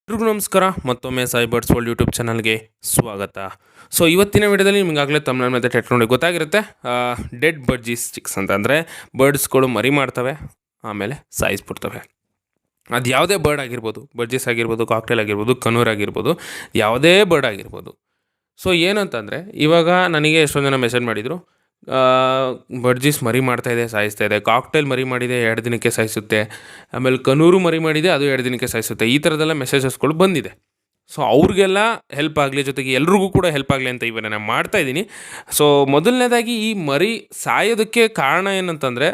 ಎಲ್ರಿಗೂ ನಮಸ್ಕಾರ. ಮತ್ತೊಮ್ಮೆ ಸಾಯಿ ಬರ್ಡ್ಸ್ ವರ್ಲ್ಡ್ ಯೂಟ್ಯೂಬ್ ಚಾನಲ್ಗೆ ಸ್ವಾಗತ. ಸೊ ಇವತ್ತಿನ ವಿಡಿಯೋದಲ್ಲಿ ನಿಮಗಾಗಲೇ ತಮಿಳು ಮತ್ತು ಟೈಟಲ್ ನೋಡಿ ಗೊತ್ತಾಗಿರುತ್ತೆ. ಡೆಡ್ ಬರ್ಜೀಸ್ ಚಿಕ್ಸ್ ಅಂತಂದರೆ ಬರ್ಡ್ಸ್ಗಳು ಮರಿ ಮಾಡ್ತವೆ ಆಮೇಲೆ ಸಾಯಿಸ್ಬಿಡ್ತವೆ. ಅದು ಯಾವುದೇ ಬರ್ಡ್ ಆಗಿರ್ಬೋದು, ಬರ್ಜೀಸ್ ಆಗಿರ್ಬೋದು, ಕಾಕ್ಟೇಲ್ ಆಗಿರ್ಬೋದು, ಕನೂರ್ ಆಗಿರ್ಬೋದು, ಯಾವುದೇ ಬರ್ಡ್ ಆಗಿರ್ಬೋದು. ಸೊ ಏನಂತಂದರೆ ಇವಾಗ ನನಗೆ ಎಷ್ಟೊಂದು ಜನ ಮೆಸೇಜ್ ಮಾಡಿದರು, ಬರ್ಜೀಸ್ ಮರಿ ಮಾಡ್ತಾಯಿದೆ, ಸಾಯಿಸ್ತಾ ಇದೆ, ಕಾಕ್ಟೇಲ್ ಮರಿ ಮಾಡಿದೆ 2 ದಿನಕ್ಕೆ ಸಾಯಿಸುತ್ತೆ, ಆಮೇಲೆ ಕನೂರು ಮರಿ ಮಾಡಿದೆ ಅದು 2 ದಿನಕ್ಕೆ ಸಾಯಿಸುತ್ತೆ, ಈ ಥರದ್ದೆಲ್ಲ ಮೆಸೇಜಸ್ಗಳು ಬಂದಿದೆ. ಸೊ ಅವ್ರಿಗೆಲ್ಲ ಹೆಲ್ಪ್ ಆಗಲಿ, ಜೊತೆಗೆ ಎಲ್ರಿಗೂ ಕೂಡ ಹೆಲ್ಪ್ ಆಗಲಿ ಅಂತ ಇವಾಗ ನಾನು ಮಾಡ್ತಾಯಿದ್ದೀನಿ. ಸೊ ಮೊದಲನೇದಾಗಿ ಈ ಮರಿ ಸಾಯೋದಕ್ಕೆ ಕಾರಣ ಏನಂತಂದರೆ,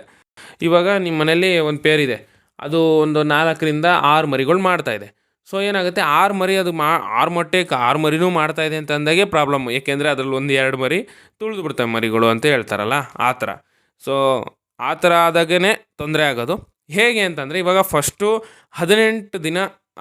ಇವಾಗ ನಿಮ್ಮ ಮನೇಲಿ ಒಂದು ಪೇರ್ ಇದೆ, ಅದು ಒಂದು 4ರಿಂದ 6 ಮರಿಗಳು ಮಾಡ್ತಾಯಿದೆ. ಸೊ ಏನಾಗುತ್ತೆ, 6 ಮರಿ ಅದು 6 ಮೊಟ್ಟೆಗೆ 6 ಮರಿನೂ ಮಾಡ್ತಾಯಿದೆ ಅಂತ ಅಂದಾಗೆ ಪ್ರಾಬ್ಲಮ್. ಏಕೆಂದರೆ ಅದರಲ್ಲಿ 1-2 ಮರಿ ತುಳಿದು ಬಿಡ್ತವೆ ಮರಿಗಳು ಅಂತ ಹೇಳ್ತಾರಲ್ಲ, ಆ ಥರ. ಸೊ ಆ ಥರ ಆದಾಗೇ ತೊಂದರೆ ಆಗೋದು. ಹೇಗೆ ಅಂತಂದರೆ, ಇವಾಗ ಫಸ್ಟು 18 ದಿನ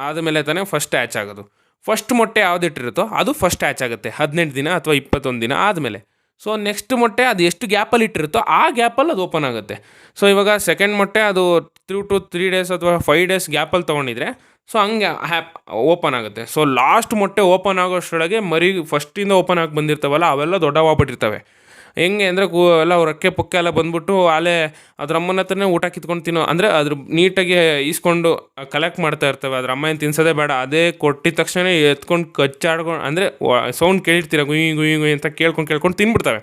ಆದಮೇಲೆ ತಾನೇ ಫಸ್ಟ್ ಹ್ಯಾಚ್ ಆಗೋದು. ಫಸ್ಟ್ ಮೊಟ್ಟೆ ಯಾವುದಿಟ್ಟಿರುತ್ತೋ ಅದು ಫಸ್ಟ್ ಹ್ಯಾಚ್ ಆಗುತ್ತೆ 18 ದಿನ ಅಥವಾ 21 ದಿನ ಆದಮೇಲೆ. ಸೊ ನೆಕ್ಸ್ಟ್ ಮೊಟ್ಟೆ ಅದು ಎಷ್ಟು ಗ್ಯಾಪಲ್ಲಿ ಇಟ್ಟಿರುತ್ತೋ ಆ ಗ್ಯಾಪಲ್ಲಿ ಅದು ಓಪನ್ ಆಗುತ್ತೆ. ಸೊ ಇವಾಗ ಸೆಕೆಂಡ್ ಮೊಟ್ಟೆ ಅದು 2 to 3 ಡೇಸ್ ಅಥವಾ 5 ಡೇಸ್ ಗ್ಯಾಪಲ್ಲಿ ತೊಗೊಂಡಿದ್ರೆ ಸೊ ಹಂಗೆ ಓಪನ್ ಆಗುತ್ತೆ. ಸೊ ಲಾಸ್ಟ್ ಮೊಟ್ಟೆ ಓಪನ್ ಆಗೋಷ್ಟರೊಳಗೆ ಮರಿ ಫಸ್ಟಿಂದ ಓಪನ್ ಆಗಿ ಬಂದಿರ್ತಾವಲ್ಲ ಅವೆಲ್ಲ ದೊಡ್ಡವಾಗ್ಬಿಟ್ಟಿರ್ತವೆ. ಹೆಂಗೆ ಅಂದರೆ ಎಲ್ಲ ರೆಕ್ಕೆ ಪೊಕ್ಕೆ ಎಲ್ಲ ಬಂದ್ಬಿಟ್ಟು ಅಲ್ಲೇ ಅದ್ರ ಅಮ್ಮನ ಹತ್ರನೇ ಊಟ ಕಿತ್ಕೊಂಡು ತಿನ್ನೋ, ಅಂದರೆ ಅದ್ರ ನೀಟಾಗಿ ಈಸ್ಕೊಂಡು ಕಲೆಕ್ಟ್ ಮಾಡ್ತಾ ಇರ್ತವೆ. ಅದ್ರ ಅಮ್ಮ ಏನು ತಿನ್ಸೋದೇ ಬೇಡ, ಅದೇ ಕೊಟ್ಟಿದ ತಕ್ಷಣ ಎತ್ಕೊಂಡು ಕಚ್ಚಾಡ್ಕೊಂಡು, ಅಂದರೆ ಸೌಂಡ್ ಕೇಳಿರ್ತೀರ ಗುಯ್ ಗುಯ್ ಗುಯ್ ಅಂತ ಕೇಳ್ಕೊಂಡು ತಿನ್ಬಿಡ್ತವೆ.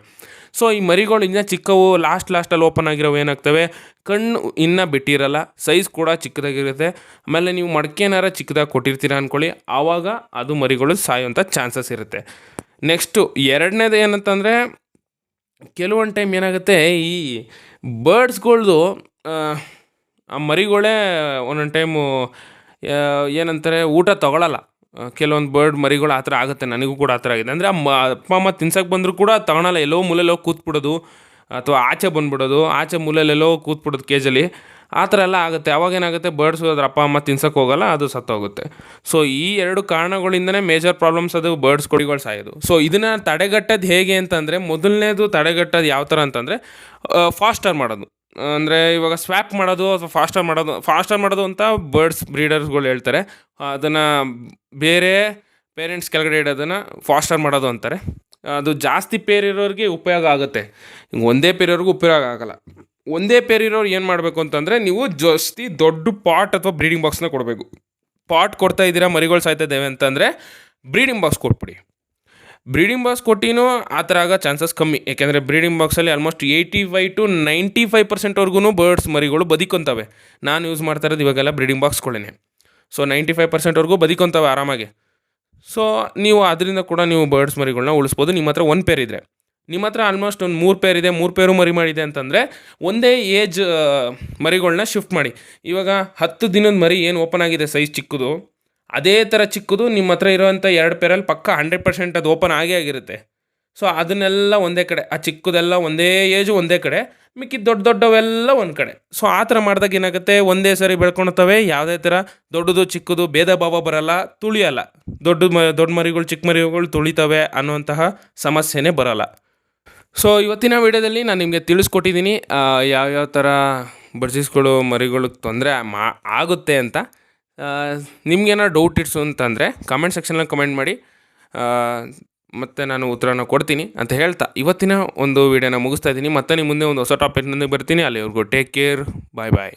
ಸೊ ಈ ಮರಿಗಳು ಇನ್ನೂ ಚಿಕ್ಕವು, ಲಾಸ್ಟಲ್ಲಿ ಓಪನ್ ಆಗಿರೋವು ಏನಾಗ್ತವೆ, ಕಣ್ಣು ಇನ್ನೂ ಬಿಟ್ಟಿರಲ್ಲ, ಸೈಜ್ ಕೂಡ ಚಿಕ್ಕದಾಗಿರುತ್ತೆ. ಆಮೇಲೆ ನೀವು ಮಡಕೆನಾರ ಚಿಕ್ಕದಾಗಿ ಕೊಟ್ಟಿರ್ತೀರ ಅಂದ್ಕೊಳ್ಳಿ, ಆವಾಗ ಅದು ಮರಿಗಳು ಸಾಯೋಂಥ ಚಾನ್ಸಸ್ ಇರುತ್ತೆ. ನೆಕ್ಸ್ಟು ಎರಡನೇದು ಏನಂತಂದರೆ, ಕೆಲವೊಂದು ಟೈಮ್ ಏನಾಗುತ್ತೆ, ಈ ಬರ್ಡ್ಸ್ಗಳ್ದು ಆ ಮರಿಗಳೇ ಒಂದೊಂದು ಟೈಮು ಏನಂತಾರೆ ಊಟ ತೊಗೊಳಲ್ಲ. ಕೆಲವೊಂದು ಬರ್ಡ್ ಮರಿಗಳು ಆ ಥರ ಆಗುತ್ತೆ, ನನಗೂ ಕೂಡ ಆ ಥರ ಆಗಿದೆ. ಅಂದರೆ ಅಪ್ಪ ಅಮ್ಮ ತಿನ್ಸಕ್ಕೆ ಬಂದರೂ ಕೂಡ ತೊಗೊಳಲ್ಲ, ಎಲ್ಲೋ ಮೂಲೆಯಲ್ಲೋ ಕೂತ್ಬಿಡೋದು ಅಥವಾ ಆಚೆ ಬಂದುಬಿಡೋದು, ಆಚೆ ಮೂಲೆಯಲ್ಲೆಲ್ಲೋ ಕೂತ್ಬಿಡೋದು ಕೇಜಲ್ಲಿ, ಆ ಥರ ಎಲ್ಲ ಆಗುತ್ತೆ. ಅವಾಗೇನಾಗುತ್ತೆ, ಬರ್ಡ್ಸು ಅದ್ರ ಅಪ್ಪ ಅಮ್ಮ ತಿನ್ಸಕ್ಕೆ ಹೋಗೋಲ್ಲ, ಅದು ಸತ್ತೋಗುತ್ತೆ. ಸೊ ಈ 2 ಕಾರಣಗಳಿಂದನೇ ಮೇಜರ್ ಪ್ರಾಬ್ಲಮ್ಸ್ ಅದು ಬರ್ಡ್ಸ್ ಕೊಡಿಗಳು ಸಾಯೋದು. ಸೊ ಇದನ್ನು ತಡೆಗಟ್ಟೋದು ಹೇಗೆ ಅಂತಂದರೆ, ಮೊದಲನೇದು ತಡೆಗಟ್ಟೋದು ಯಾವ ಥರ ಅಂತಂದರೆ, ಫಾಸ್ಟರ್ ಮಾಡೋದು. ಅಂದರೆ ಇವಾಗ ಸ್ವ್ಯಾಪ್ ಮಾಡೋದು ಅಥವಾ ಫಾಸ್ಟರ್ ಮಾಡೋದು ಅಂತ ಬರ್ಡ್ಸ್ ಬ್ರೀಡರ್ಸ್ಗಳು ಹೇಳ್ತಾರೆ. ಅದನ್ನು ಬೇರೆ ಪೇರೆಂಟ್ಸ್ ಕೆಳಗಡೆ ಇಡೋದನ್ನು ಫಾಸ್ಟರ್ ಮಾಡೋದು ಅಂತಾರೆ. ಅದು ಜಾಸ್ತಿ ಪೇರಿರೋರಿಗೆ ಉಪಯೋಗ ಆಗುತ್ತೆ, ಒಂದೇ ಪೇರಿರೋರ್ಗೂ ಉಪಯೋಗ ಆಗೋಲ್ಲ. ಒಂದೇ ಪೇರಿರೋರು ಏನು ಮಾಡಬೇಕು ಅಂತಂದರೆ, ನೀವು ಜಾಸ್ತಿ ದೊಡ್ಡ ಪಾಟ್ ಅಥವಾ ಬ್ರೀಡಿಂಗ್ ಬಾಕ್ಸ್ನ ಕೊಡಬೇಕು. ಪಾಟ್ ಕೊಡ್ತಾ ಇದ್ದೀರಾ ಮರಿಗಳು ಸಾಯ್ತಾ ಇದ್ದೇವೆ ಅಂತಂದರೆ ಬ್ರೀಡಿಂಗ್ ಬಾಕ್ಸ್ ಕೊಟ್ಬಿಡಿ. ಬ್ರೀಡಿಂಗ್ ಬಾಕ್ಸ್ ಕೊಟ್ಟಿನೂ ಆ ಥರ ಆಗೋ ಚಾನ್ಸಸ್ ಕಮ್ಮಿ. ಏಕೆಂದರೆ ಬ್ರೀಡಿಂಗ್ ಬಾಕ್ಸಲ್ಲಿ ಆಲ್ಮೋಸ್ಟ್ 85 to 95% ಬರ್ಡ್ಸ್ ಮರಿಗಳು ಬದುಕೊಂತವೆ. ನಾನು ಯೂಸ್ ಮಾಡ್ತಾ ಇರೋದು ಇವಾಗೆಲ್ಲ ಬ್ರೀಡಿಂಗ್ ಬಾಕ್ಸ್ಗಳೇ. ಸೊ 95% ಬದುಕೊಂತವೆ ಆರಾಮಾಗಿ. ಸೊ ನೀವು ಅದರಿಂದ ಕೂಡ ನೀವು ಬರ್ಡ್ಸ್ ಮರಿಗಳನ್ನ ಉಳಿಸ್ಬೋದು. ನಿಮ್ಮ ಹತ್ರ 1 ಪೇರ್ ಇದ್ದರೆ. ನಿಮ್ಮ ಹತ್ರ ಆಲ್ಮೋಸ್ಟ್ ಒಂದು 3 ಪೇರ್ ಇದೆ, 3 ಪೇರು ಮರಿ ಮಾಡಿದೆ ಅಂತಂದರೆ ಒಂದೇ ಏಜ್ ಮರಿಗಳನ್ನ ಶಿಫ್ಟ್ ಮಾಡಿ. ಇವಾಗ 10 ದಿನದ ಮರಿ ಏನು ಓಪನ್ ಆಗಿದೆ ಸೈಜ್ ಚಿಕ್ಕದು, ಅದೇ ಥರ ಚಿಕ್ಕದು ನಿಮ್ಮ ಹತ್ರ ಇರೋವಂಥ 2 ಪೇರಲ್ಲಿ ಪಕ್ಕ 100% ಅದು ಓಪನ್ ಆಗಿರುತ್ತೆ. ಸೊ ಅದನ್ನೆಲ್ಲ ಒಂದೇ ಕಡೆ, ಆ ಚಿಕ್ಕದೆಲ್ಲ ಒಂದೇ ಏಜು ಒಂದೇ ಕಡೆ, ಮಿಕ್ಕಿದ ದೊಡ್ಡವೆಲ್ಲ ಒಂದು ಕಡೆ. ಸೊ ಆ ಥರ ಮಾಡಿದಾಗ ಏನಾಗುತ್ತೆ, ಒಂದೇ ಸರಿ ಬೆಳ್ಕೊಳ್ತವೆ. ಯಾವುದೇ ಥರ ದೊಡ್ಡದು ಚಿಕ್ಕದು ಭೇದ ಭಾವ ಬರೋಲ್ಲ, ತುಳಿಯಲ್ಲ. ದೊಡ್ಡ ಮರಿಗಳು ಚಿಕ್ಕ ಮರಿಗಳು ತುಳಿತವೆ ಅನ್ನುವಂತಹ ಸಮಸ್ಯೆನೇ ಬರೋಲ್ಲ. ಸೊ ಇವತ್ತಿನ ವಿಡಿಯೋದಲ್ಲಿ ನಾನು ನಿಮಗೆ ತಿಳಿಸ್ಕೊಟ್ಟಿದ್ದೀನಿ ಯಾವ್ಯಾವ ಥರ ಬರ್ಜೀಸ್ಗಳು ಮರಿಗಳಿಗೆ ತೊಂದರೆ ಆಗುತ್ತೆ ಅಂತ. ನಿಮ್ಗೇನೋ ಡೌಟ್ ಇಡ್ಸು ಅಂತಂದರೆ ಕಮೆಂಟ್ ಸೆಕ್ಷನಲ್ಲಿ ಕಮೆಂಟ್ ಮಾಡಿ, ಮತ್ತು ನಾನು ಉತ್ತರನ ಕೊಡ್ತೀನಿ ಅಂತ ಹೇಳ್ತಾ ಇವತ್ತಿನ ಒಂದು ವಿಡಿಯೋನ ಮುಗಿಸ್ತಾ ಇದ್ದೀನಿ. ಮತ್ತೆ ನಿಮ್ಮ ಮುಂದೆ ಒಂದು ಹೊಸ ಟಾಪಿಕ್ನೊಂದಿಗೆ ಬರ್ತೀನಿ. ಅಲ್ಲಿವರೆಗೂ ಟೇಕ್ ಕೇರ್, ಬಾಯ್ ಬಾಯ್.